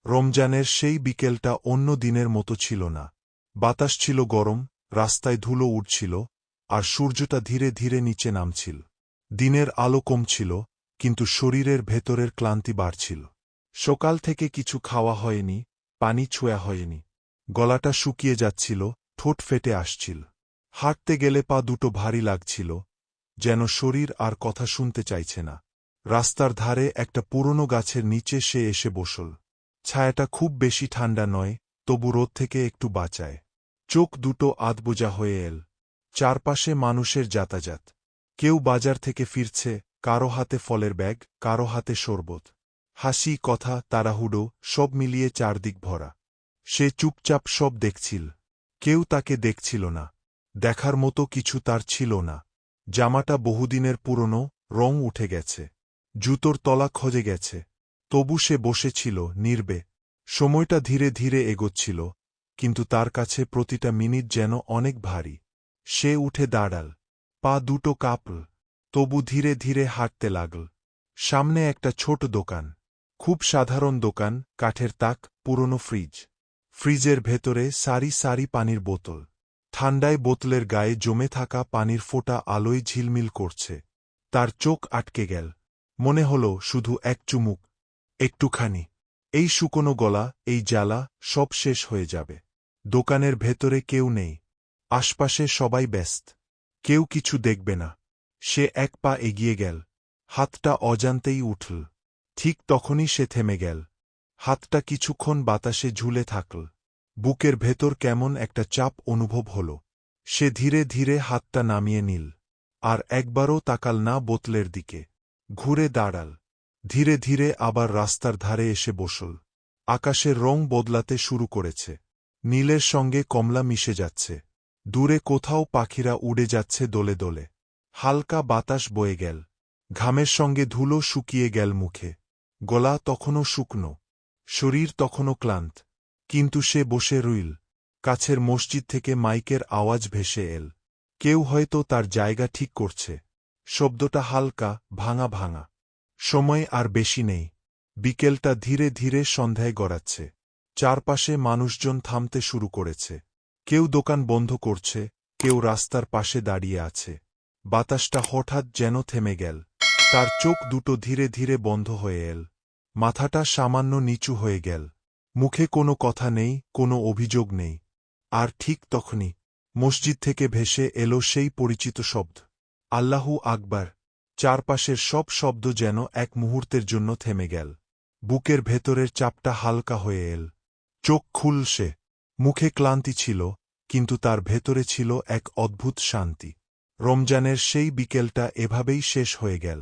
রমজানের সেই বিকেলটা অন্য দিনের মতো ছিল না। বাতাস ছিল গরম, রাস্তায় ধুলো উড়ছিল, আর সূর্যটা ধীরে ধীরে নিচে নামছিল। দিনের আলো কমছিল, কিন্তু শরীরের ভেতরের ক্লান্তি বাড়ছিল। সকাল থেকে কিছু খাওয়া হয়নি, পানি ছোঁয়া হয়নি। গলাটা শুকিয়ে যাচ্ছিল, ঠোঁট ফেটে আসছিল। হাঁটতে গেলে পা দুটো ভারী লাগছিল, যেন শরীর আর কথা শুনতে চাইছে না। রাস্তার ধারে একটা পুরনো গাছের নিচে সে এসে বসল। ছায়াটা খুব বেশি ঠান্ডা নয়, তবু রোদ থেকে একটু বাঁচায়। চোখ দুটো আধবোজা হয়ে এল। চারপাশে মানুষের যাতায়াত। কেউ বাজার থেকে ফিরছে, কারো হাতে ফলের ব্যাগ, কারো হাতে শরবত। হাসি, কথা, তাড়াহুড়ো, সব মিলিয়ে চারদিক ভরা। সে চুপচাপ সব দেখছিল। কেউ তাকে দেখছিল না। দেখার মতো কিছু তার ছিল না। জামাটা বহুদিনের পুরনো, রং উঠে গেছে। জুতোর তলা খজে গেছে। তবু সে বসেছিল, নীরবে। সময়টা ধীরে ধীরে এগোচ্ছিল, কিন্তু তার কাছে প্রতিটা মিনিট যেন অনেক ভারী। সে উঠে দাঁড়াল। পা দুটো কাঁপল। তবু ধীরে ধীরে হাঁটতে লাগল। সামনে একটা ছোট দোকান। খুব সাধারণ দোকান, কাঠের তাক, পুরনো ফ্রিজ। ফ্রিজের ভেতরে সারি সারি পানির বোতল। ঠান্ডায় বোতলের গায়ে জমে থাকা পানির ফোঁটা আলোয় ঝিলমিল করছে। তার চোখ আটকে গেল। মনে হল শুধু এক চুমুক, একটুখানি। এই শুকনো গলা, এই জ্বালা, সব শেষ হয়ে যাবে। দোকানের ভেতরে কেউ নেই। আশপাশে সবাই ব্যস্ত। কেউ কিছু দেখবে না। সে এক পা এগিয়ে গেল। হাতটা অজান্তেই উঠল। ঠিক তখনই সে থেমে গেল। হাতটা কিছুক্ষণ বাতাসে ঝুলে থাকল। বুকের ভেতর কেমন একটা চাপ অনুভব হল। সে ধীরে ধীরে হাতটা নামিয়ে নিল। আর একবারও তাকাল না বোতলের দিকে। ঘুরে দাঁড়াল। ধীরে ধীরে আবার রাস্তার ধারে এসে বসল। আকাশের রং বদলাতে শুরু করেছে। নীলের সঙ্গে কমলা মিশে যাচ্ছে। দূরে কোথাও পাখিরা উড়ে যাচ্ছে দোলে দোলে। হালকা বাতাস বয়ে গেল। ঘামের সঙ্গে ধুলো শুকিয়ে গেল মুখে। গলা তখনও শুকনো। শরীর তখনও ক্লান্ত। কিন্তু সে বসে রইল। কাছের মসজিদ থেকে মাইকের আওয়াজ ভেসে এল। কেউ হয়তো তার জায়গা ঠিক করছে। শব্দটা হালকা, ভাঙা ভাঙা। সময় আর বেশি নেই। বিকেলটা ধীরে ধীরে সন্ধ্যায় গড়াচ্ছে। চারপাশে মানুষজন থামতে শুরু করেছে। কেউ দোকান বন্ধ করছে, কেউ রাস্তার পাশে দাঁড়িয়ে আছে। বাতাসটা হঠাৎ যেন থেমে গেল। তার চোখ দুটো ধীরে ধীরে বন্ধ হয়ে এল। মাথাটা সামান্য নিচু হয়ে গেল। মুখে কোনো কথা নেই, কোনো অভিযোগ নেই। আর ঠিক তখনই মসজিদ থেকে ভেসে এলো সেই পরিচিত শব্দ, আল্লাহু আকবার। চারপাশের সব শব্দ যেন এক মুহূর্তের জন্য থেমে গেল। বুকের ভেতরের চাপটা হালকা হয়ে এল। চোখ খুলছে। মুখে ক্লান্তি ছিল, কিন্তু তার ভেতরে ছিল এক অদ্ভুত শান্তি। রমজানের সেই বিকেলটা এভাবেই শেষ হয়ে গেল।